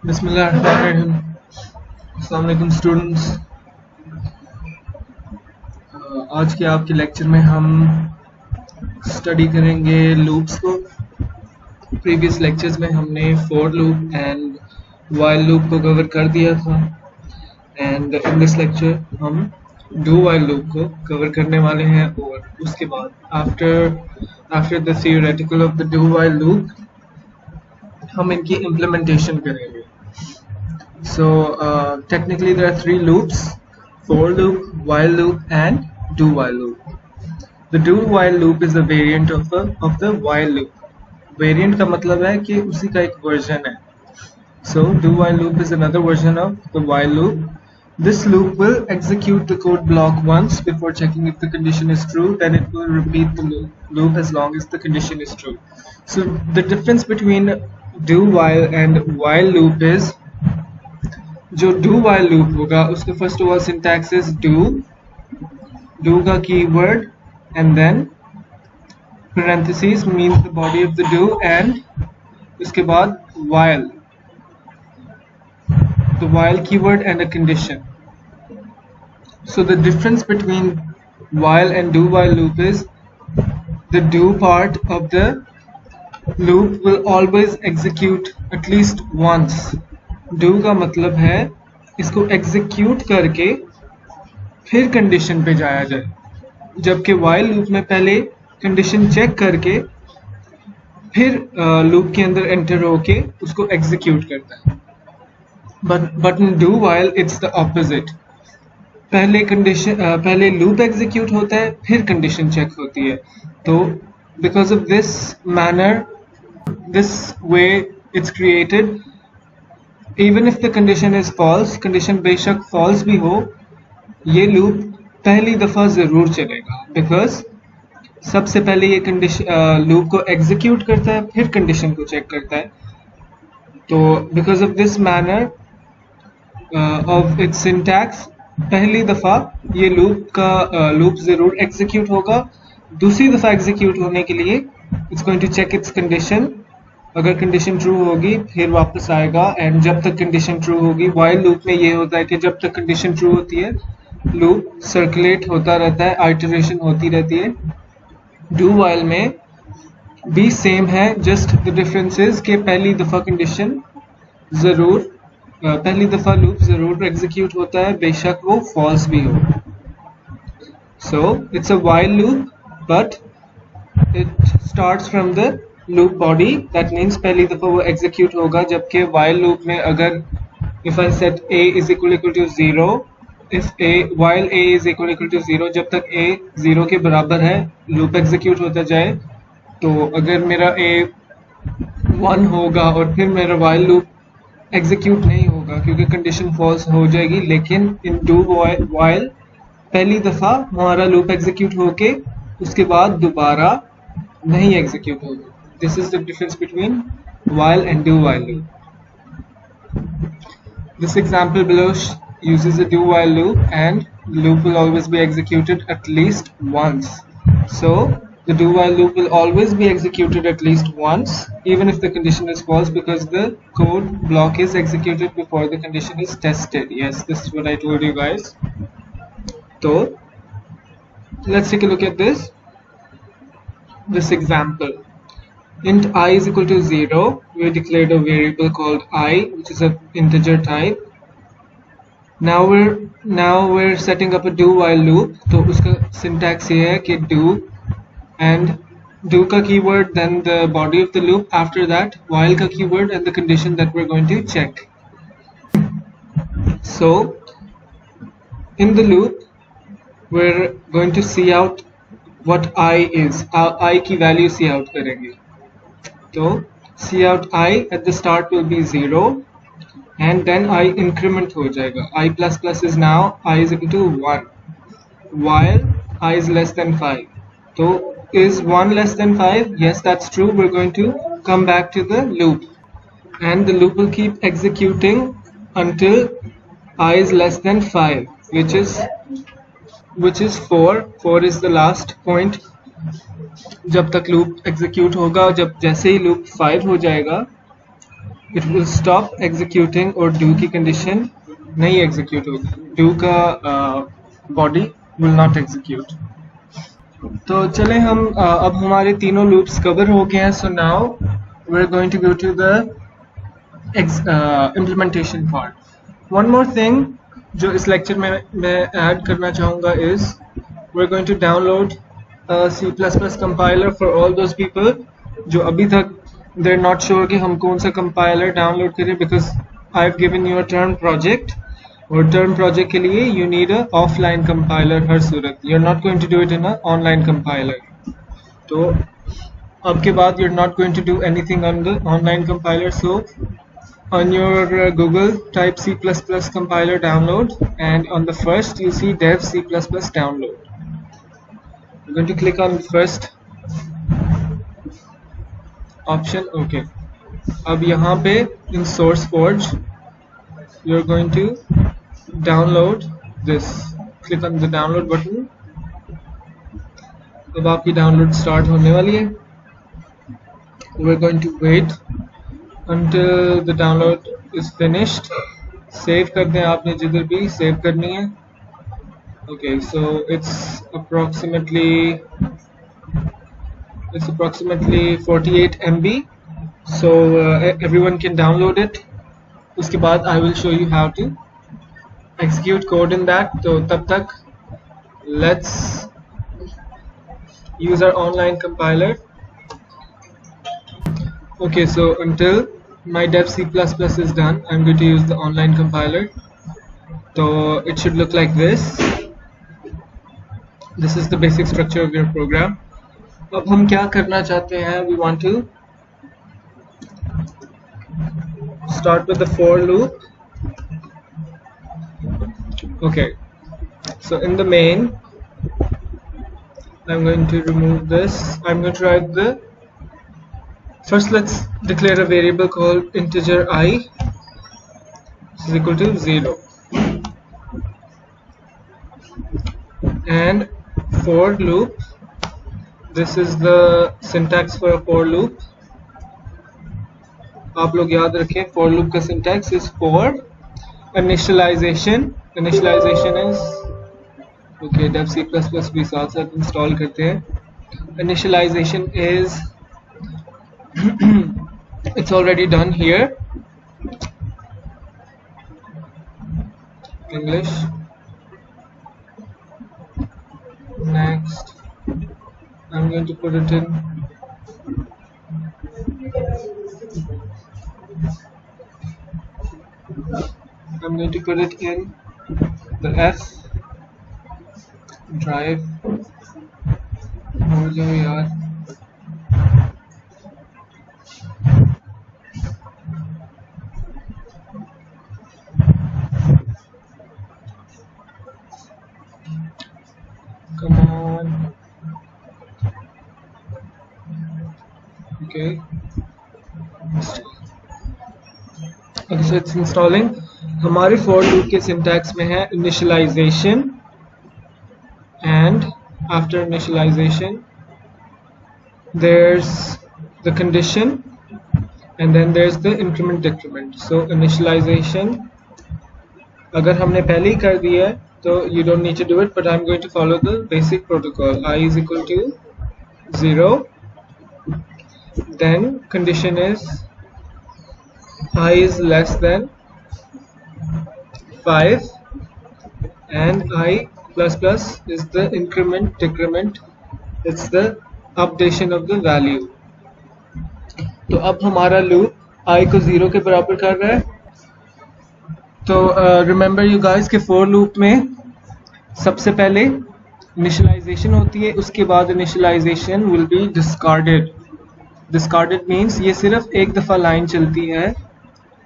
बिस्मिल्लाहिर्रहमानिर्रहीम। अस्सलाम वालेकुम स्टूडेंट्स। आज के आपके लेक्चर में हम स्टडी करेंगे लूप्स को। प्रीवियस लेक्चर्स में हमने for loop and while loop को कवर कर दिया था एंड इन दिस लेक्चर हम डू व्हाइल लूप को कवर करने वाले हैं और उसके बाद after the theoretical of the do while loop हम इनकी इम्प्लीमेंटेशन करेंगे। So technically there are three loops: for loop, while loop and do while loop. The do while loop is a variant of the while loop. Variant का मतलब है कि उसी का एक version है. So do while loop is another version of the while loop. This loop will execute the code block once before checking if the condition is true. Then it will repeat the loop as long as the condition is true. So the difference between do while and while loop is जो do while loop होगा उसका first of all syntax is do का keyword and then parentheses means the body of the do and उसके बाद while, the while keyword and a condition. So the difference between while and do while loop is the do part of the loop will always execute at least once. do का मतलब है इसको execute करके फिर condition पे जाया जाए, जबकि while लूप में पहले कंडीशन चेक करके फिर लूप के अंदर एंटर होके उसको एग्जीक्यूट करता है। But in do while it's the opposite. पहले लूप एग्जीक्यूट होता है फिर कंडीशन चेक होती है। तो because of this manner, this way it's created, even if the condition is false, condition बेशक false भी हो, ये लूप पहली दफ़ा ज़रूर चलेगा बिकॉज सबसे पहले ये कंडीशन लूप को एग्जीक्यूट करता है फिर कंडीशन को चेक करता है। तो because of this manner of its syntax पहली दफ़ा ये लूप ज़रूर एग्जीक्यूट होगा। दूसरी दफ़ा एग्जीक्यूट होने के लिए it's going to check its condition. अगर कंडीशन ट्रू होगी फिर वापस आएगा एंड जब तक कंडीशन ट्रू होगी, while लूप में ये होता है कि जब तक कंडीशन ट्रू होती है लूप सर्कुलेट होता रहता है, आइटरेशन होती रहती है। डू while में भी सेम है, जस्ट द डिफरेंस इज कि पहली दफ़ा लूप ज़रूर एग्जीक्यूट होता है बेशक वो फॉल्स भी हो। So it's a while loop but it starts from the loop body, that means पहली दफ़ा वो एग्जीक्यूट होगा। जबकि while लूप में अगर if I set a is equal to 0, while a is equal to 0, जब तक a 0 के बराबर है लूप एग्जीक्यूट होता जाए। तो अगर मेरा a 1 होगा और फिर मेरा while लूप एग्जीक्यूट नहीं होगा क्योंकि कंडीशन फॉल्स हो जाएगी। लेकिन इन डू while पहली दफ़ा हमारा लूप एग्जीक्यूट होके उसके बाद दोबारा नहीं एग्जीक्यूट होगा। This is the difference between while and do while loop. This example below uses a do while loop and the loop will always be executed at least once. So the do while loop will always be executed at least once even if the condition is false because the code block is executed before the condition is tested. Yes, this is what I told you guys. So let's take a look at this example. Int I is equal to 0, we declared a variable called I which is an integer type. Now we're setting up a do while loop. तो उसका syntax ये है कि do and do का keyword, then the body of the loop, after that while का keyword and the condition that we're going to check. So in the loop we're going to see out what I is. I की value see out करेंगे। तो see out I at the start will be 0 and then I increment हो जाएगा। I plus plus is now I is equal to 1 while I is less than 5. तो is 1 less than 5? Yes, that's true. We're going to come back to the loop and the loop will keep executing until I is less than 5, which is 4. 4 is the last point जब तक loop execute होगा। जैसे ही loop 5 हो जाएगा it will stop executing और do की condition नहीं execute होगी, do का body will not execute. तो चले हम अब हमारे तीनों loops cover हो गए हैं. So now we're going to go to the implementation part. One more thing जो इस lecture में मैं add करना चाहूँगा is we're going to download a C++ compiler for all those people जो अभी तक they're not sure कि हम कौन सा compiler download करें, because I've given you a term project और term project के लिए you need a offline compiler her Surat. You're not going to do it in a online compiler. तो अब के बाद you're not going to do anything on the online compiler. So on your Google type C++ compiler download, and on the first you see dev C++ download. You're going to click on the first option. Okay, अब यहाँ पे in SourceForge you're going to download this. Click on the download button. अब आपकी download start होने वाली है. We're going to wait until the download is finished. Save कर दें आपने जिधर भी save करनी है. Okay, so it's approximately 48 MB. So everyone can download it. उसके बाद I will show you how to execute code in that. तो तब तक let's use our online compiler. Okay, so until my dev C++ is done, I'm going to use the online compiler. So it should look like this. This is the basic structure of your program. अब हम क्या करना चाहते हैं? We want to start with the for loop. Okay, so in the main I'm going to remove this. I'm going to write the first, let's declare a variable called integer I is equal to 0, and for loop, this is the syntax for a for loop. आप लोग याद रखें for loop का syntax is for initialization. Initialization is okay, dev C++ भी साथ साथ install करते हैं. Initialization is it's already done here. English. Next, I'm going to put it in the F drive. हो जाओ यार. Come on. Okay. Okay, so it's installing. हमारे for loop के syntax में है initialization, and after initialization there's the condition, and then there's the increment decrement. So initialization अगर हमने पहले ही कर दिया है तो you don't need to do it, but I'm going to follow the basic protocol. I is equal to 0, then condition is I is less than 5, and I plus plus is the increment decrement. It's the updation of the value. तो अब हमारा loop I को 0 के बराबर कर रहा है. तो remember you guys कि for loop में सबसे पहले initialization होती है, उसके बाद initialization will be discarded. Discarded means ये सिर्फ एक दफ़ा लाइन चलती है,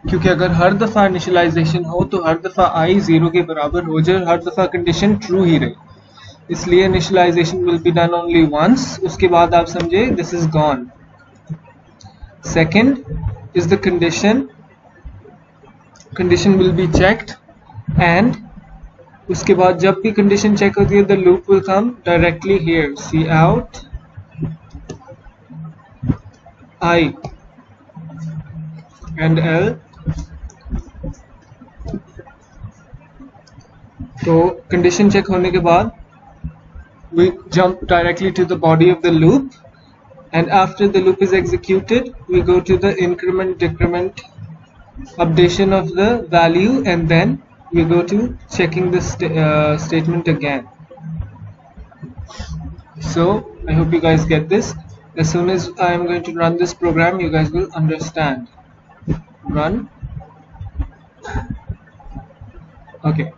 क्योंकि अगर हर दफ़ा initialization हो तो हर दफ़ा I 0 के बराबर हो जाए, हर दफ़ा condition true ही रहे, इसलिए initialization will be done only once. उसके बाद आप समझे this is gone. Second is the condition. Condition will be checked, and उसके बाद जब भी condition check होती है the loop will come directly here. Cout I. and L. तो condition check होने के बाद we jump directly to the body of the loop, and after the loop is executed we go to the increment decrement updation of the value, and then we go to checking the statement again. So I hope you guys get this. As soon as I am going to run this program, you guys will understand. Run. Okay,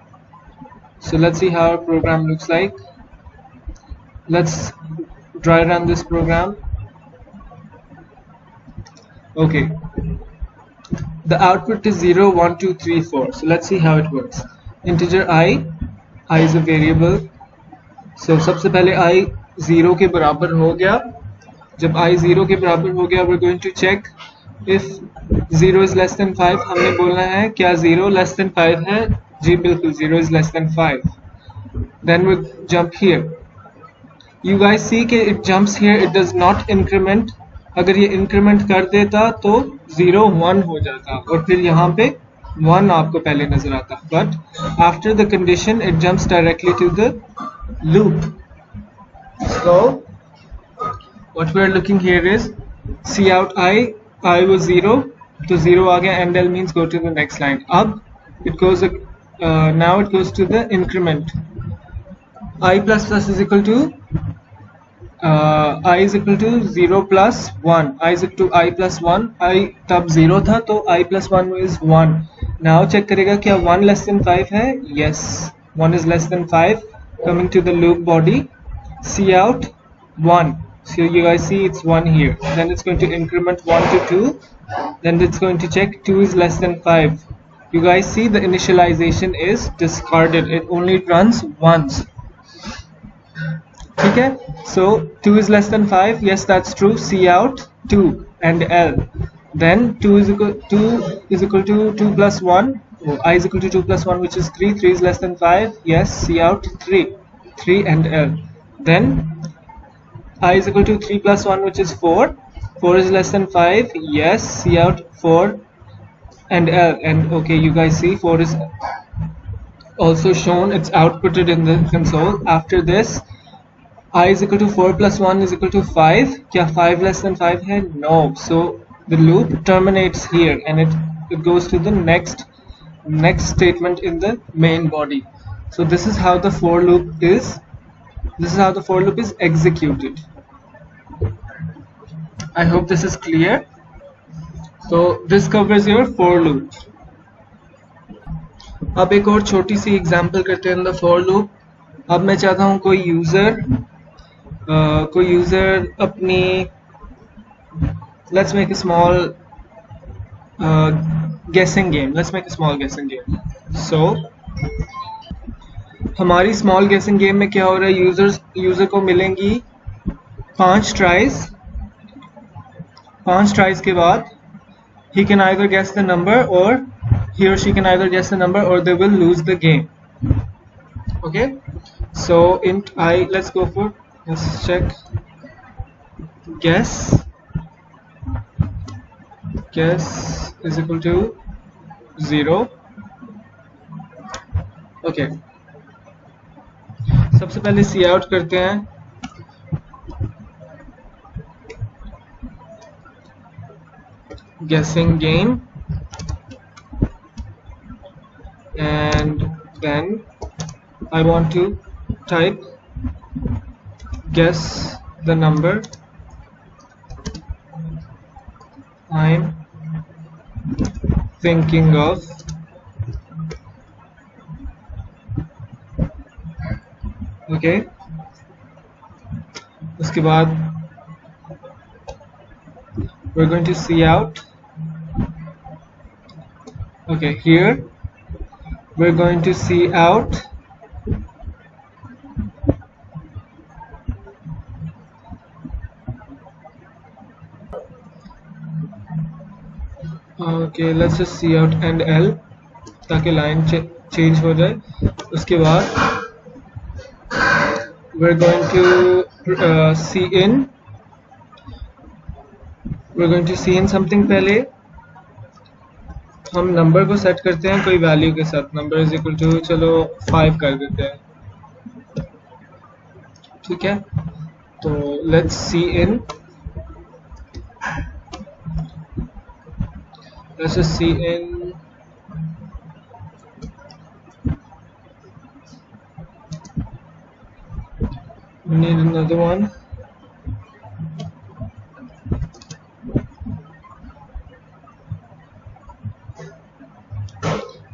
so let's see how our program looks like. Let's dry run this program. Okay, the output is 0 1 2 3 4. So let's see how it works. Integer I is a variable. So सबसे पहले I 0 के बराबर हो गया. जब I 0 के बराबर हो गया, we're going to check if 0 is less than 5. हमने बोलना है क्या 0 less than 5 है? जी बिल्कुल, 0 is less than 5. Then we jump here. You guys see कि it jumps here, it does not increment. अगर ये increment कर देता तो 0 1 हो जाता और फिर यहाँ पे 1 आपको पहले नजर आता. But after the condition it jumps directly to the loop. So what we are looking here is cout I was 0, तो 0 आ गया, and L means go to the next line. अब it goes now it goes to the increment. I plus plus is equal to I is equal to 0 plus 1. I is equal to I plus 1. I तब 0 था तो I plus 1 is 1. Now check करेगा क्या 1 less than 5 है? Yes, 1 is less than 5. Coming to the loop body, cout 1. So you guys see it's 1 here. Then it's going to increment 1 to 2. Then it's going to check 2 is less than 5. You guys see the initialization is discarded. It only runs once. Okay, so 2 is less than 5. Yes, that's true. Cout 2 and L. Then 2 is equal to 2 plus 1. Oh, I is equal to 2 plus 1, which is 3. 3 is less than 5. Yes, cout 3. 3 and L. Then I is equal to 3 plus 1, which is 4. 4 is less than 5. Yes, cout 4 and L. And okay, you guys see 4 is also shown. It's outputted in the console. After this, I is equal to 4 plus 1 is equal to 5. क्या 5 less than 5 है? No. So the loop terminates here and it goes to the next statement in the main body. So this is how the for loop is. This is how the for loop is executed. I hope this is clear. So this covers your for loop. अब एक और छोटी सी example करते हैं in the for loop. अब मैं चाहता हूँ कोई यूजर अपनी let's make a small guessing game. So हमारी small guessing game में क्या हो रहा है, यूजर को मिलेंगी 5 tries के बाद he can either guess the number or he or she can either guess the number or they will lose the game. Okay, so int I, let's go for, let's check guess is equal to 0. Okay, सबसे पहले cout करते हैं. Guessing game, and then I want to type guess the number I'm thinking of. Okay, उसके बाद we're going to cout. Okay, here we're going to cout okay, let's just cout and L ताकि line change हो जाए. उसके बाद we're going to see in something पहले. हम number को सेट करते हैं कोई वैल्यू के साथ. नंबर इज इक्वल टू चलो 5 कर देते हैं. ठीक है, तो let's see in. Let's just see in. We need another one.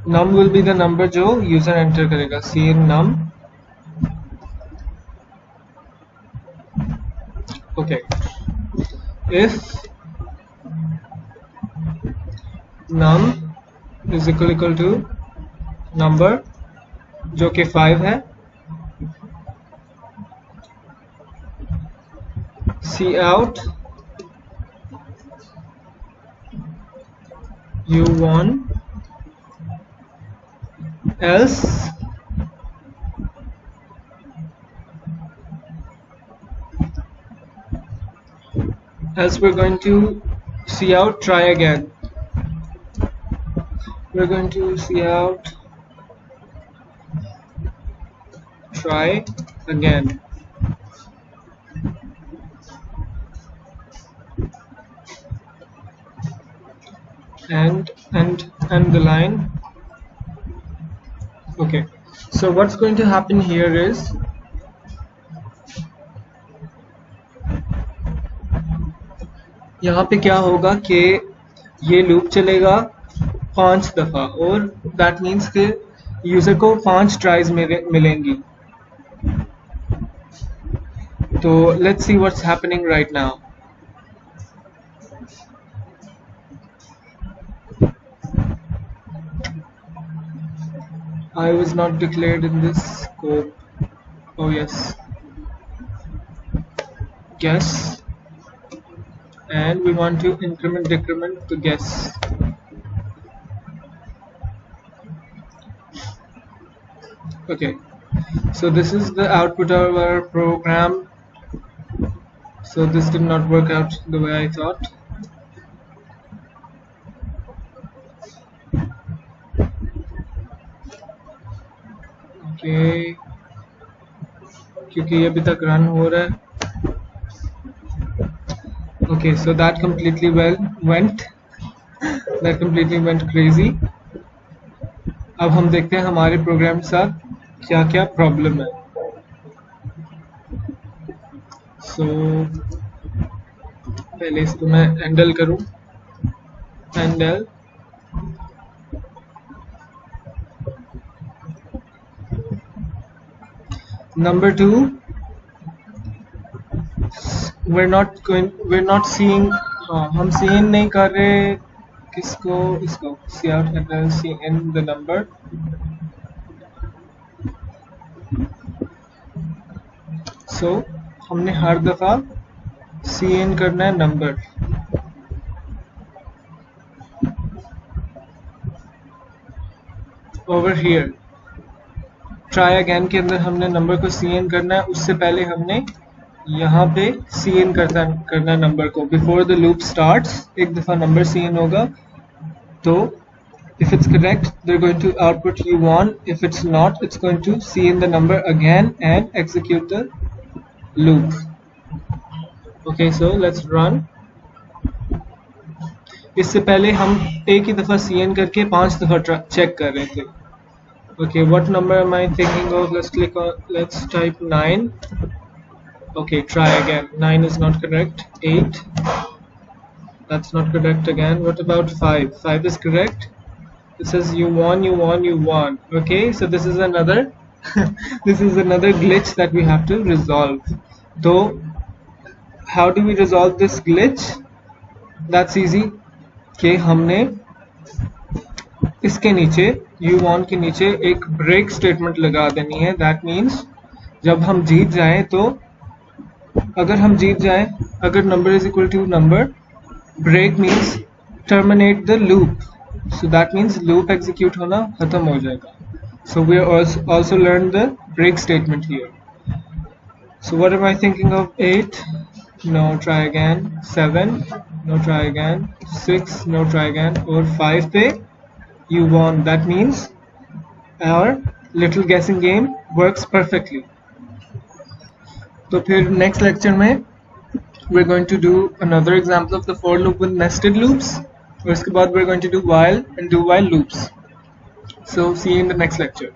Num will be the number जो user enter करेगा. See in num. Okay. If num is equal to number जो कि 5 है, cout u1 else we're going to cout try again. We're going to cout try again. And the line. Okay, so what's going to happen here is यहाँ पे क्या होगा कि ये loop चलेगा 5 दफा और दैट मीन्स कि यूजर को 5 ट्राइज मिलेंगी. तो let's see what's happening right now. I was not declared in this scope. Oh yes, guess, and we want to increment decrement the guess. Okay, so this is the output of our program. So this did not work out the way I thought. Okay, क्योंकि ये अभी तक run हो रहा है. Okay, so that completely went crazy. अब हम देखते हैं हमारे प्रोग्राम के साथ क्या क्या प्रॉब्लम है. So पहले इसको मैं हैंडल करूं. Handle number 2, we're not seeing, हम see नहीं कर रहे किसको, इसको cout and see in the number. So हमने हर दफा see in करना है number. Over here try again के अंदर हमने नंबर को सी एन करना है. उससे पहले हमने यहाँ पे सी एन करना है नंबर को. बिफोर द लूप स्टार्ट्स एक दफा नंबर सी एन होगा. तो if it's correct they are going to output u1. If it's not it's going to see in the number again and execute the loop. Okay, so let's run. इससे पहले हम एक ही दफा C N करके 5 दफा check कर रहे थे. Okay, what number am I thinking of? Let's type 9. Okay, try again. 9 is not correct. 8, that's not correct again. What about 5? 5 is correct. It says you won. Okay, so this is another this is another glitch that we have to resolve. So how do we resolve this glitch? That's easy. कि हमने इसके नीचे u1 के नीचे एक break statement लगा देनी है. दैट मीन्स जब हम जीत जाएं तो अगर number is equal to number, break means terminate the loop. So that means loop execute होना खत्म हो जाएगा. So we also learn the break statement here. So what am I thinking of? 8, no, try again. 7, no, try again. 6, no, try again. और 5 पे you won. That means our little guessing game works perfectly. तो फिर next lecture में we're going to do another example of the for loop with nested loops. और इसके बाद we're going to do while and do while loops. So see you in the next lecture.